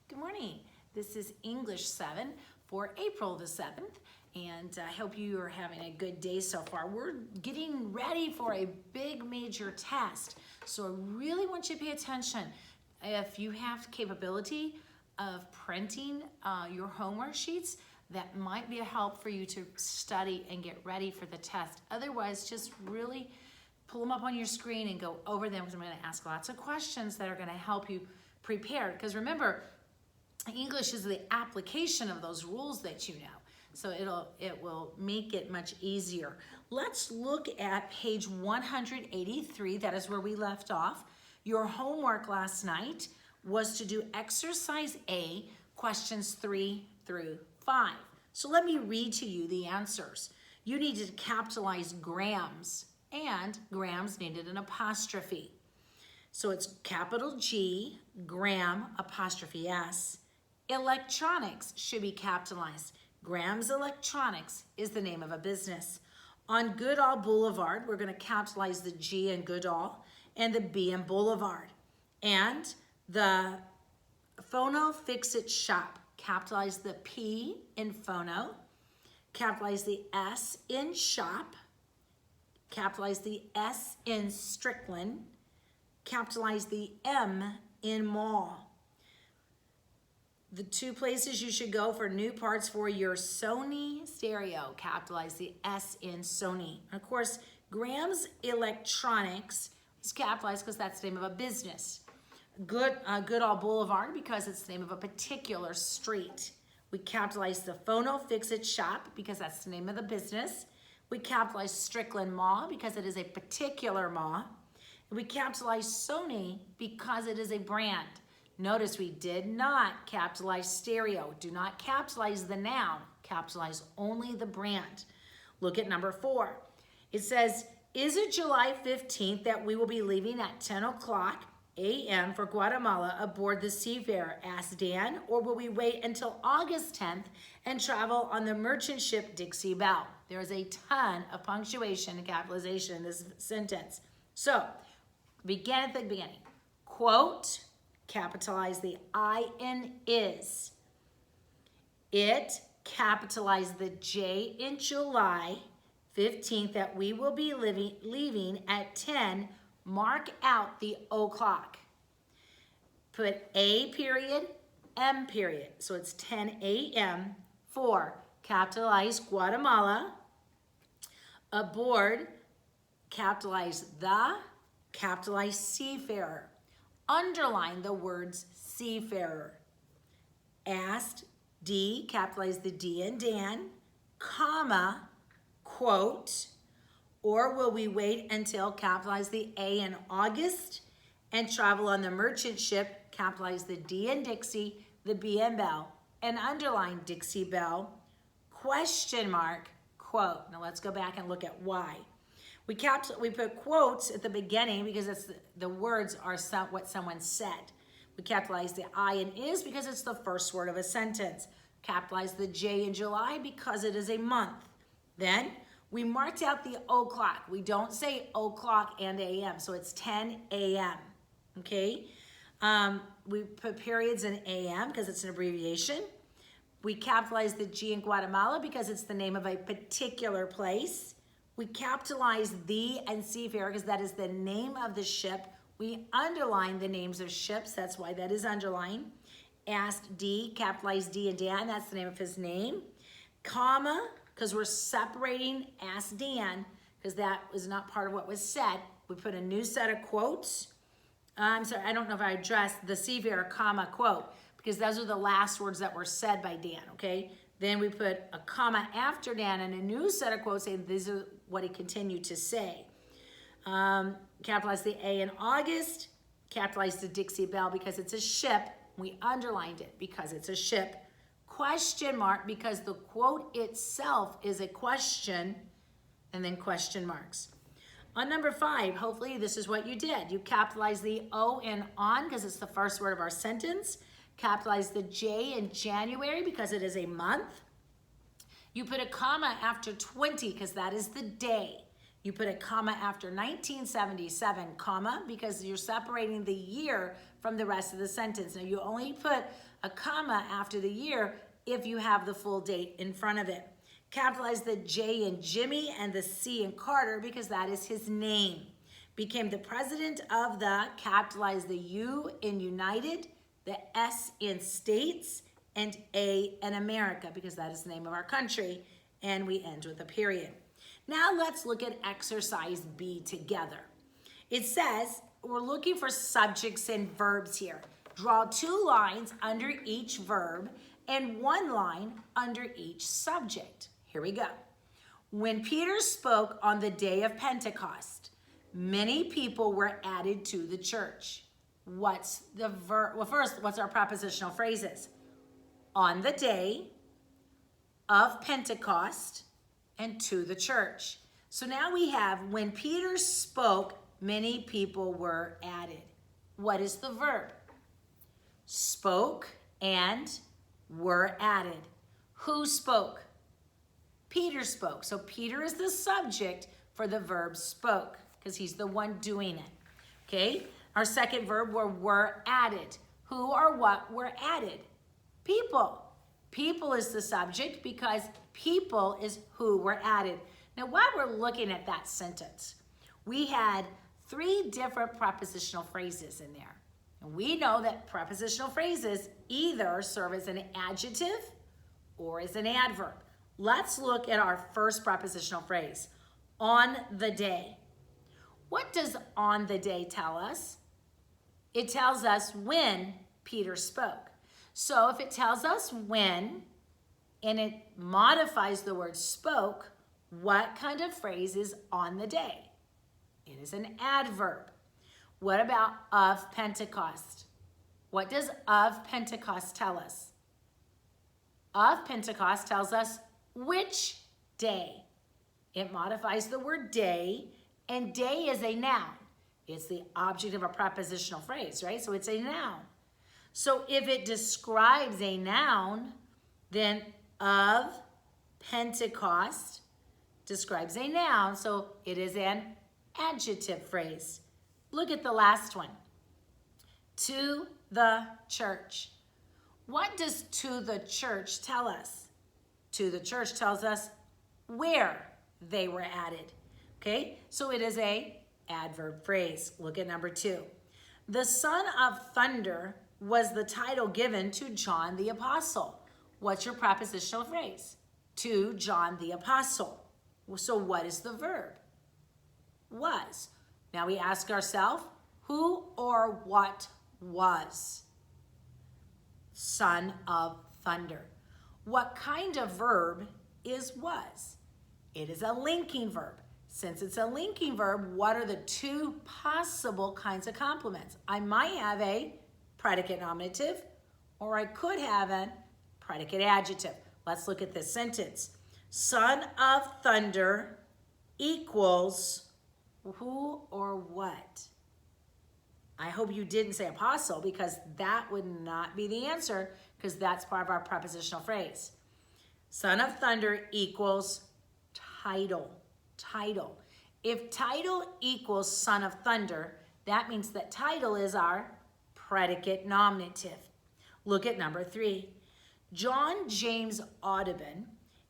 Good morning. This is English 7 for April the 7th, and I hope you are having a good day so far. We're getting ready for a big major test, so I really want you to pay attention. If you have capability of printing your homework sheets, that might be a help for you to study and get ready for the test. Otherwise, just really pull them up on your screen and go over them, because I'm going to ask lots of questions that are going to help you prepare. Because remember, English is the application of those rules that you know. So it will make it much easier. Let's look at page 183. That is where we left off. Your homework last night was to do exercise A, questions 3 through 5. So let me read to you the answers. You needed to capitalize grams, and grams needed an apostrophe. So it's capital G, gram, apostrophe S. Electronics should be capitalized. Grams Electronics is the name of a business. On Goodall Boulevard, we're going to capitalize the G in Goodall and the B in Boulevard. And the Phono Fix-It Shop, capitalize the P in Phono, capitalize the S in Shop, capitalize the S in Strickland, capitalize the M in Mall. The two places you should go for new parts for your Sony stereo, capitalize the S in Sony. And of course, Grams Electronics is capitalized because that's the name of a business. Goodall Boulevard, because it's the name of a particular street. We capitalize the Phono Fix-It Shop because that's the name of the business. We capitalize Strickland Mall because it is a particular mall. And we capitalize Sony because it is a brand. Notice we did not capitalize stereo. Do not capitalize the noun. Capitalize only the brand. Look at number 4. It says, is it July 15th that we will be leaving at 10 o'clock a.m. for Guatemala aboard the Seafarer? Asked Dan. Or will we wait until August 10th and travel on the merchant ship Dixie Belle? There is a ton of punctuation and capitalization in this sentence. So, begin at the beginning. Quote, capitalize the I in is. It, capitalize the J in July 15th that we will be leaving at 10. Mark out the o'clock. Put A period, M period. So it's 10 a.m. 4, capitalize Guatemala. Aboard, capitalize the, capitalize Seafarer. Underline the words Seafarer. Asked, D, capitalize the D in Dan, comma, quote, or will we wait until, capitalize the A in August, and travel on the merchant ship, capitalize the D in Dixie, the B in Belle, and underline Dixie Belle, question mark, quote. Now let's go back and look at why. We put quotes at the beginning because it's the words are what someone said. We capitalize the I in is because it's the first word of a sentence. Capitalize the J in July because it is a month. Then we marked out the o'clock. We don't say o'clock and a.m., so it's 10 a.m., okay? We put periods in a.m. because it's an abbreviation. We capitalize the G in Guatemala because it's the name of a particular place. We capitalize the and Seafarer because that is the name of the ship. We underline the names of ships. That's why that is underlined. Asked D, capitalize D and Dan. That's the name of his name. Comma, because we're separating Asked Dan because that was not part of what was said. We put a new set of quotes. I'm sorry, I don't know if I addressed the Seafarer, comma, quote, because those are the last words that were said by Dan, okay? Then we put a comma after Dan and a new set of quotes saying these are what he continued to say. Capitalize the A in August, capitalize the Dixie Belle because it's a ship. We underlined it because it's a ship. Question mark because the quote itself is a question, and then question marks. On number 5, hopefully this is what you did. You capitalize the O in on because it's the first word of our sentence. Capitalize the J in January because it is a month. You put a comma after 20 because that is the day. You put a comma after 1977, comma, because you're separating the year from the rest of the sentence. Now, you only put a comma after the year if you have the full date in front of it. Capitalize the J in Jimmy and the C in Carter because that is his name. Became the president of the, capitalize the U in United, the S in States, and A in America because that is the name of our country. And we end with a period. Now let's look at exercise B together. It says we're looking for subjects and verbs here. Draw 2 lines under each verb and 1 line under each subject. Here we go. When Peter spoke on the day of Pentecost, many people were added to the church. What's the verb? Well, first, what's our prepositional phrases? On the day of Pentecost and to the church. So now we have when Peter spoke, many people were added. What is the verb? Spoke and were added. Who spoke? Peter spoke. So Peter is the subject for the verb spoke because he's the one doing it. Okay? Our second verb were added. Who or what were added? People. People is the subject because people is who were added. Now, while we're looking at that sentence, we had 3 different prepositional phrases in there. And we know that prepositional phrases either serve as an adjective or as an adverb. Let's look at our first prepositional phrase, on the day. What does on the day tell us? It tells us when Peter spoke. So if it tells us when, and it modifies the word spoke, what kind of phrase is on the day? It is an adverb. What about of Pentecost? What does of Pentecost tell us? Of Pentecost tells us which day. It modifies the word day, and day is a noun. It's the object of a prepositional phrase, right? So it's a noun. So if it describes a noun, then of Pentecost describes a noun, so it is an adjective phrase. Look at the last one. To the church. What does to the church tell us? To the church tells us where they were added. Okay, so it is a adverb phrase. Look at number 2. The Son of Thunder was the title given to John the Apostle. What's your prepositional phrase? To John the Apostle. So what is the verb? Was. Now we ask ourselves, who or what was Son of Thunder? What kind of verb is was? It is a linking verb. Since it's a linking verb, what are the 2 possible kinds of complements? I might have a predicate nominative, or I could have a predicate adjective. Let's look at this sentence. Son of Thunder equals who or what? I hope you didn't say apostle because that would not be the answer because that's part of our prepositional phrase. Son of Thunder equals title. Title. If title equals Son of Thunder, that means that title is our predicate nominative. Look at number 3. John James Audubon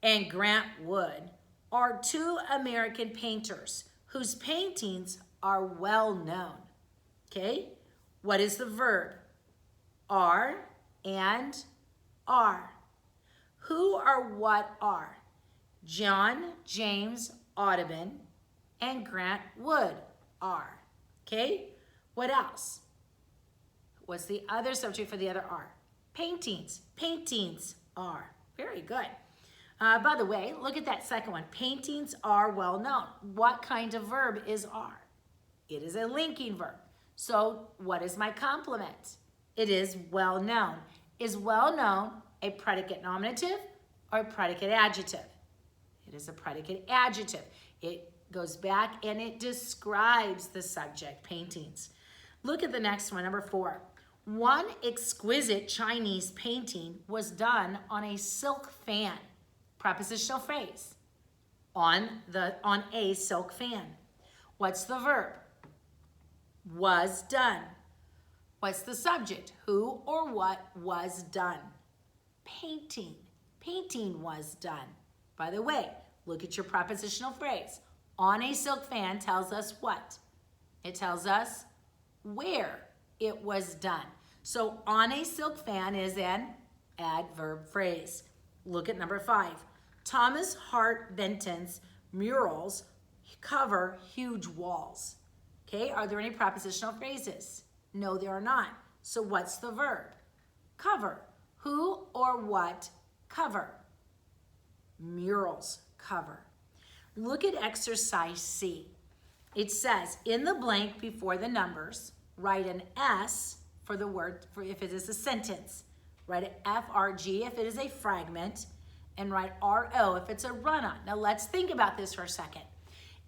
and Grant Wood are 2 American painters whose paintings are well known. Okay, what is the verb? Are and are. Who or what are? John James Audubon and Grant Wood are. Okay, what else? What's the other subject for the other are? Paintings. Paintings are. Very good. By the way, look at that second one. Paintings are well known. What kind of verb is are? It is a linking verb. So what is my complement? It is well known. Is well known a predicate nominative or a predicate adjective? It is a predicate adjective. It goes back and it describes the subject, paintings. Look at the next one, number 4. One exquisite Chinese painting was done on a silk fan. Prepositional phrase. on a silk fan. What's the verb? Was done. What's the subject? Who or what was done? Painting. Painting was done. By the way, look at your prepositional phrase. On a silk fan tells us what? It tells us where it was done. So on a silk fan is an adverb phrase. Look at number 5. Thomas Hart Benton's murals cover huge walls. Okay, are there any prepositional phrases? No, there are not. So what's the verb? Cover. Who or what cover? Murals cover. Look at exercise C. It says, in the blank before the numbers, write an S for the word for if it is a sentence. Write an FRG if it is a fragment, and write RO if it's a run-on. Now let's think about this for a second.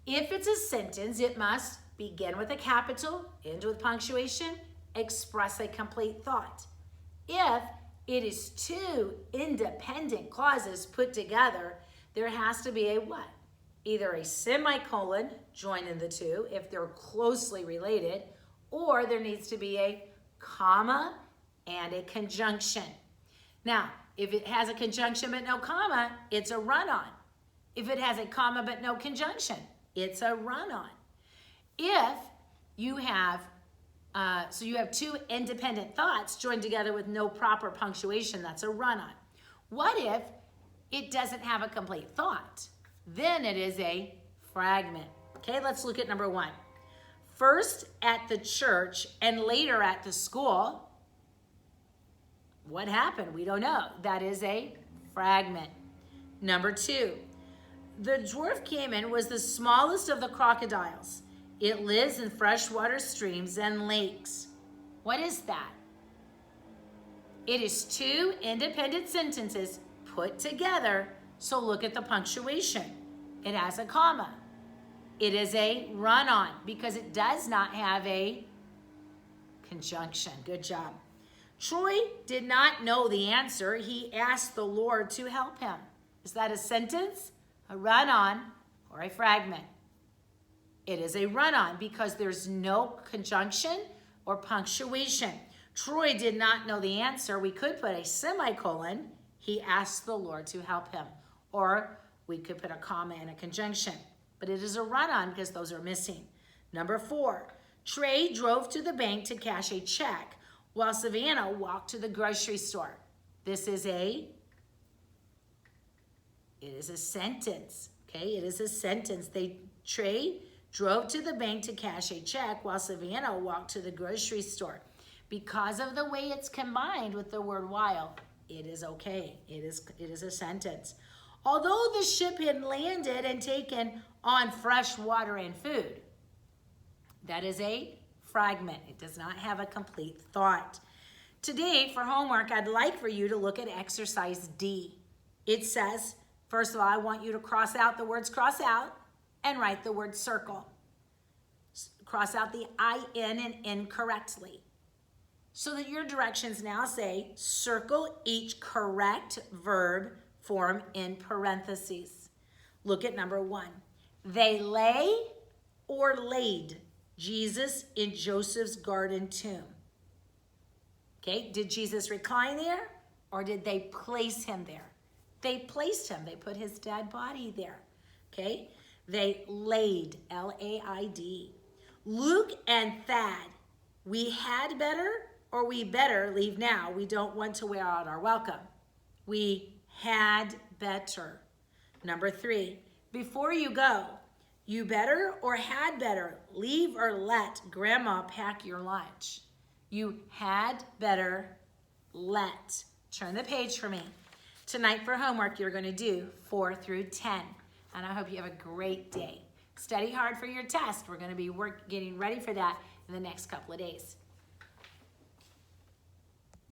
If it's a sentence, it must begin with a capital, end with punctuation, express a complete thought. If it is two independent clauses put together, there has to be a what? Either a semicolon joining the two if they're closely related, or there needs to be a comma and a conjunction. Now, if it has a conjunction but no comma, it's a run-on. If it has a comma but no conjunction, it's a run-on. If you have, so you have two independent thoughts joined together with no proper punctuation, that's a run-on. What if it doesn't have a complete thought? Then it is a fragment. Okay, let's look at number 1. First at the church and later at the school. What happened? We don't know. That is a fragment. Number 2. The dwarf caiman was the smallest of the crocodiles. It lives in freshwater streams and lakes. What is that? It is two independent sentences put together, so look at the punctuation. It has a comma. It is a run-on because it does not have a conjunction. Good job. Troy did not know the answer. He asked the Lord to help him. Is that a sentence, a run-on, or a fragment? It is a run-on because there's no conjunction or punctuation. Troy did not know the answer. We could put a semicolon. He asked the Lord to help him. Or we could put a comma and a conjunction. But it is a run-on because those are missing. Number 4, Trey drove to the bank to cash a check while Savannah walked to the grocery store. This is it is a sentence, okay? It is a sentence. Trey drove to the bank to cash a check while Savannah walked to the grocery store. Because of the way it's combined with the word while, it is okay. It is a sentence. Although the ship had landed and taken on fresh water and food, that is a fragment. It does not have a complete thought. Today, for homework, I'd like for you to look at exercise D. It says, first of all, I want you to cross out the words cross out and write the word circle. Cross out the I-N and N correctly. So that your directions now say, circle each correct verb form in parentheses. Look at number 1. They lay or laid Jesus in Joseph's garden tomb. Okay, did Jesus recline there or did they place him there? They placed him. They put his dead body there. Okay, they laid, L-A-I-D. Luke and Thad, we had better or we better leave now. We don't want to wear out our welcome. We had better. Number 3, before you go, you better or had better leave or let Grandma pack your lunch. You had better let. Turn the page for me. Tonight for homework, you're going to do 4 through 10. And I hope you have a great day. Study hard for your test. We're going to be getting ready for that in the next couple of days.